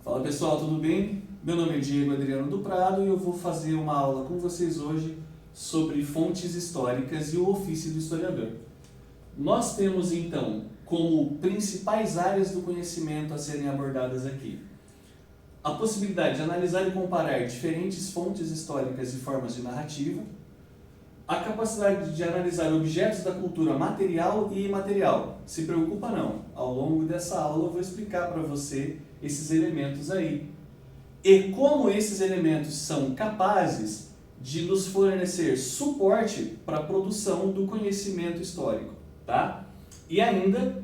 Fala pessoal, tudo bem? Meu nome é Diego Adriano do Prado e eu vou fazer uma aula com vocês hoje sobre fontes históricas e o ofício do historiador. Nós temos então como principais áreas do conhecimento a serem abordadas aqui a possibilidade de analisar e comparar diferentes fontes históricas e formas de narrativa, a capacidade de analisar objetos da cultura material e imaterial. Se preocupa não, ao longo dessa aula eu vou explicar para você esses elementos aí. E como esses elementos são capazes de nos fornecer suporte para a produção do conhecimento histórico, tá? E ainda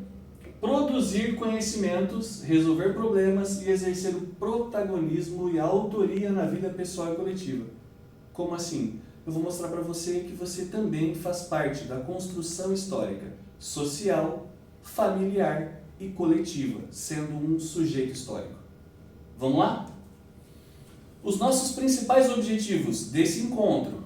produzir conhecimentos, resolver problemas e exercer o protagonismo e a autoria na vida pessoal e coletiva. Como assim? Eu vou mostrar para você que você também faz parte da construção histórica, social, familiar e coletiva, sendo um sujeito histórico. Vamos lá? Os nossos principais objetivos desse encontro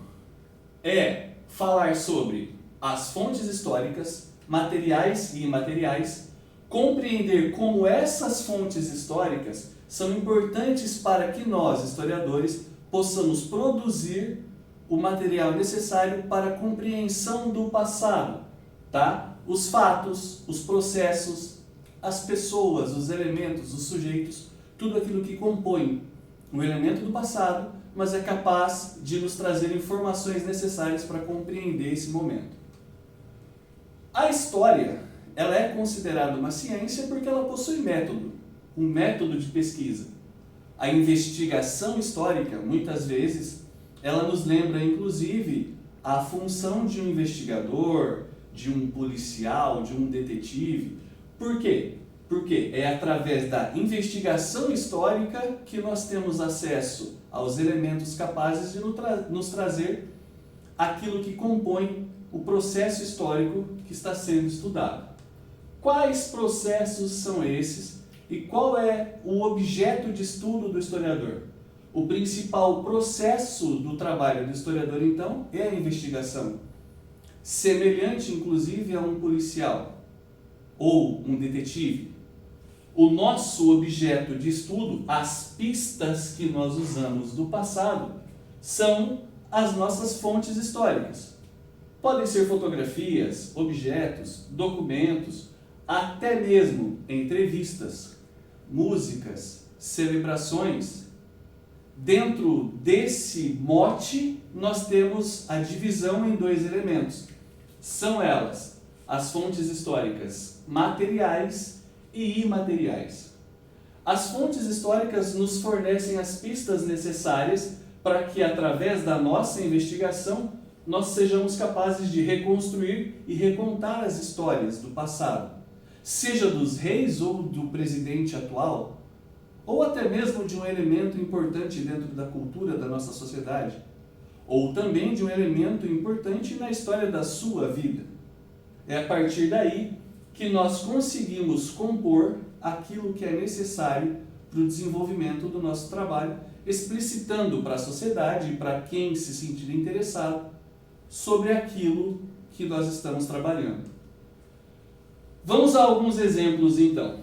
é falar sobre as fontes históricas, materiais e imateriais, compreender como essas fontes históricas são importantes para que nós, historiadores, possamos produzir o material necessário para a compreensão do passado, tá? Os fatos, os processos, as pessoas, os elementos, os sujeitos, tudo aquilo que compõe um elemento do passado, mas é capaz de nos trazer informações necessárias para compreender esse momento. A história, ela é considerada uma ciência porque ela possui método, um método de pesquisa. A investigação histórica, muitas vezes, ela nos lembra, inclusive, a função de um investigador, de um policial, de um detetive. Por quê? Porque é através da investigação histórica que nós temos acesso aos elementos capazes de nos trazer aquilo que compõe o processo histórico que está sendo estudado. Quais processos são esses e qual é o objeto de estudo do historiador? O principal processo do trabalho do historiador, então, é a investigação. Semelhante, inclusive, a um policial ou um detetive. O nosso objeto de estudo, as pistas que nós usamos do passado, são as nossas fontes históricas. Podem ser fotografias, objetos, documentos, até mesmo entrevistas, músicas, celebrações. Dentro desse mote, nós temos a divisão em dois elementos. São elas as fontes históricas materiais e imateriais. As fontes históricas nos fornecem as pistas necessárias para que, através da nossa investigação, nós sejamos capazes de reconstruir e recontar as histórias do passado, seja dos reis ou do presidente atual, ou até mesmo de um elemento importante dentro da cultura da nossa sociedade, ou também de um elemento importante na história da sua vida. É a partir daí que nós conseguimos compor aquilo que é necessário para o desenvolvimento do nosso trabalho, explicitando para a sociedade e para quem se sentir interessado sobre aquilo que nós estamos trabalhando. Vamos a alguns exemplos então.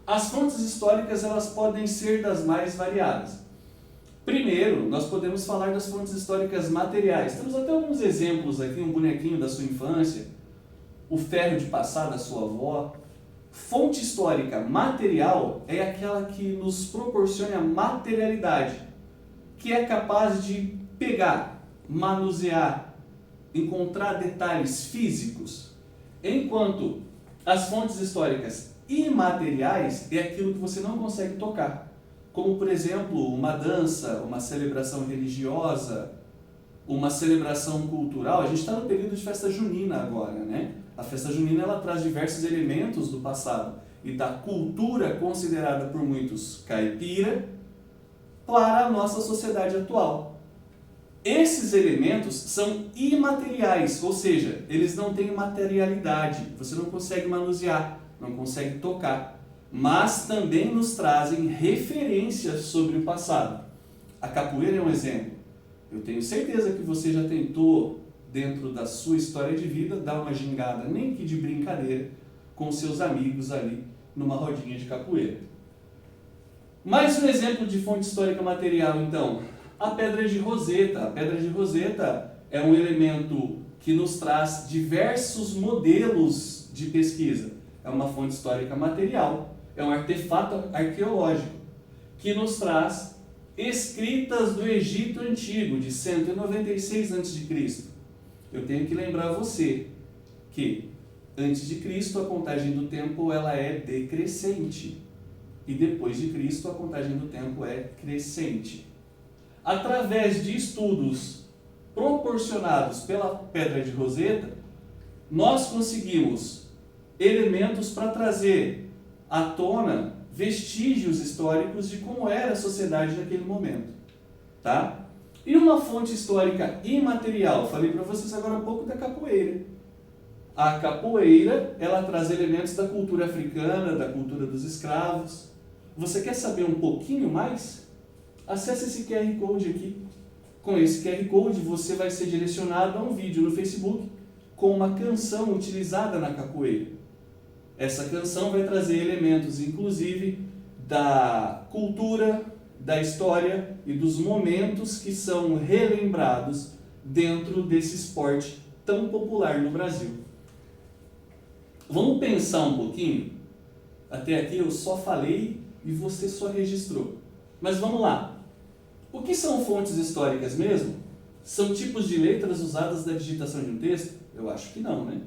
As fontes históricas, elas podem ser das mais variadas. Primeiro, nós podemos falar das fontes históricas materiais. Temos até alguns exemplos aqui, um bonequinho da sua infância, o ferro de passar da sua avó. Fonte histórica material é aquela que nos proporciona a materialidade, que é capaz de pegar, manusear, encontrar detalhes físicos, enquanto as fontes históricas imateriais é aquilo que você não consegue tocar, como por exemplo uma dança, uma celebração religiosa, uma celebração cultural. A gente está no período de festa junina agora, né? A festa junina, ela traz diversos elementos do passado e da cultura considerada por muitos caipira para a nossa sociedade atual. Esses elementos são imateriais, ou seja, eles não têm materialidade, você não consegue manusear, não consegue tocar, mas também nos trazem referências sobre o passado. A capoeira é um exemplo. Eu tenho certeza que você já tentou, dentro da sua história de vida, dar uma gingada, nem que de brincadeira, com seus amigos ali numa rodinha de capoeira. Mais um exemplo de fonte histórica material, então, a Pedra de Roseta. A Pedra de Roseta é um elemento que nos traz diversos modelos de pesquisa. É uma fonte histórica material, é um artefato arqueológico que nos traz escritas do Egito Antigo, de 196 a.C. Eu tenho que lembrar você que antes de Cristo a contagem do tempo ela é decrescente e depois de Cristo a contagem do tempo é crescente. Através de estudos proporcionados pela Pedra de Roseta, nós conseguimos elementos para trazer à tona vestígios históricos de como era a sociedade naquele momento, tá? E uma fonte histórica imaterial, falei para vocês agora há pouco da capoeira. A capoeira, ela traz elementos da cultura africana, da cultura dos escravos. Você quer saber um pouquinho mais? Acesse esse QR Code aqui. Com esse QR Code você vai ser direcionado a um vídeo no Facebook com uma canção utilizada na capoeira. Essa canção vai trazer elementos, inclusive, da cultura, da história e dos momentos que são relembrados dentro desse esporte tão popular no Brasil. Vamos pensar um pouquinho? Até aqui eu só falei e você só registrou. Mas vamos lá. O que são fontes históricas mesmo? São tipos de letras usadas na digitação de um texto? Eu acho que não, né?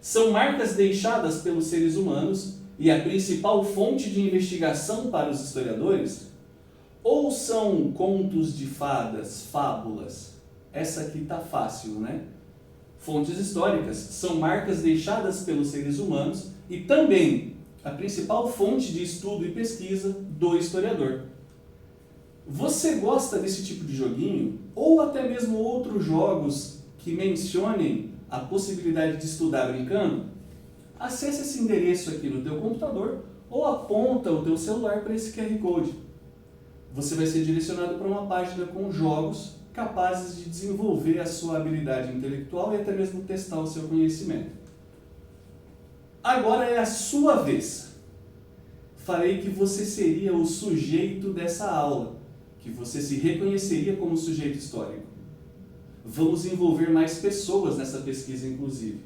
São marcas deixadas pelos seres humanos e a principal fonte de investigação para os historiadores? Ou são contos de fadas, fábulas? Essa aqui tá fácil, né? Fontes históricas são marcas deixadas pelos seres humanos e também a principal fonte de estudo e pesquisa do historiador. Você gosta desse tipo de joguinho? Ou até mesmo outros jogos que mencionem a possibilidade de estudar brincando? Acesse esse endereço aqui no teu computador ou aponta o teu celular para esse QR Code. Você vai ser direcionado para uma página com jogos capazes de desenvolver a sua habilidade intelectual e até mesmo testar o seu conhecimento. Agora é a sua vez. Falei que você seria o sujeito dessa aula, que você se reconheceria como sujeito histórico. Vamos envolver mais pessoas nessa pesquisa, inclusive.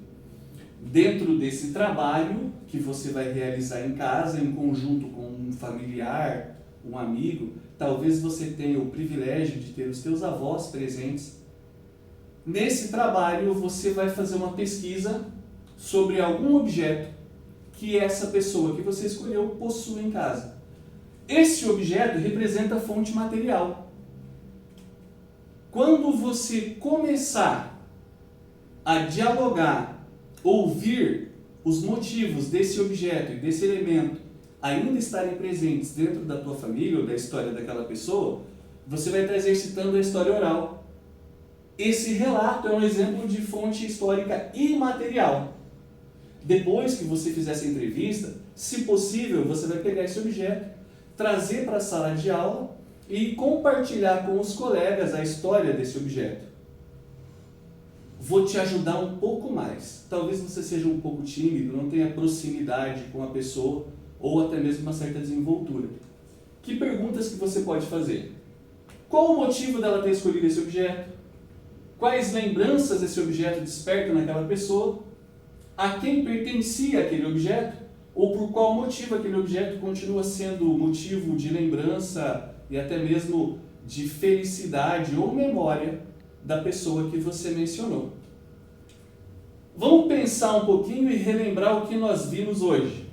Dentro desse trabalho que você vai realizar em casa, em conjunto com um familiar, um amigo, talvez você tenha o privilégio de ter os teus avós presentes. Nesse trabalho você vai fazer uma pesquisa sobre algum objeto que essa pessoa que você escolheu possui em casa. Esse objeto representa a fonte material. Quando você começar a dialogar, ouvir os motivos desse objeto e desse elemento ainda estarem presentes dentro da tua família ou da história daquela pessoa, você vai estar exercitando a história oral. Esse relato é um exemplo de fonte histórica imaterial. Depois que você fizer essa entrevista, se possível, você vai pegar esse objeto, trazer para a sala de aula e compartilhar com os colegas a história desse objeto. Vou te ajudar um pouco mais. Talvez você seja um pouco tímido, não tenha proximidade com a pessoa ou até mesmo uma certa desenvoltura. Que perguntas que você pode fazer? Qual o motivo dela ter escolhido esse objeto? Quais lembranças esse objeto desperta naquela pessoa? A quem pertencia aquele objeto? Ou por qual motivo aquele objeto continua sendo motivo de lembrança e até mesmo de felicidade ou memória da pessoa que você mencionou? Vamos pensar um pouquinho e relembrar o que nós vimos hoje.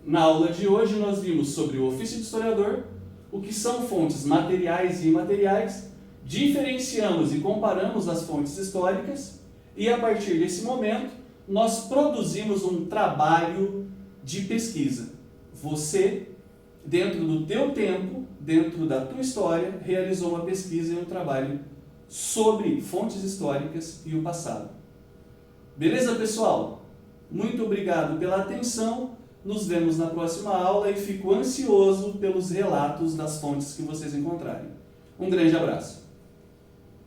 Na aula de hoje nós vimos sobre o ofício de historiador, o que são fontes materiais e imateriais, diferenciamos e comparamos as fontes históricas e a partir desse momento nós produzimos um trabalho de pesquisa. Você, dentro do teu tempo, dentro da tua história, realizou uma pesquisa e um trabalho sobre fontes históricas e o passado. Beleza, pessoal? Muito obrigado pela atenção. Nos vemos na próxima aula e fico ansioso pelos relatos das fontes que vocês encontrarem. Um grande abraço.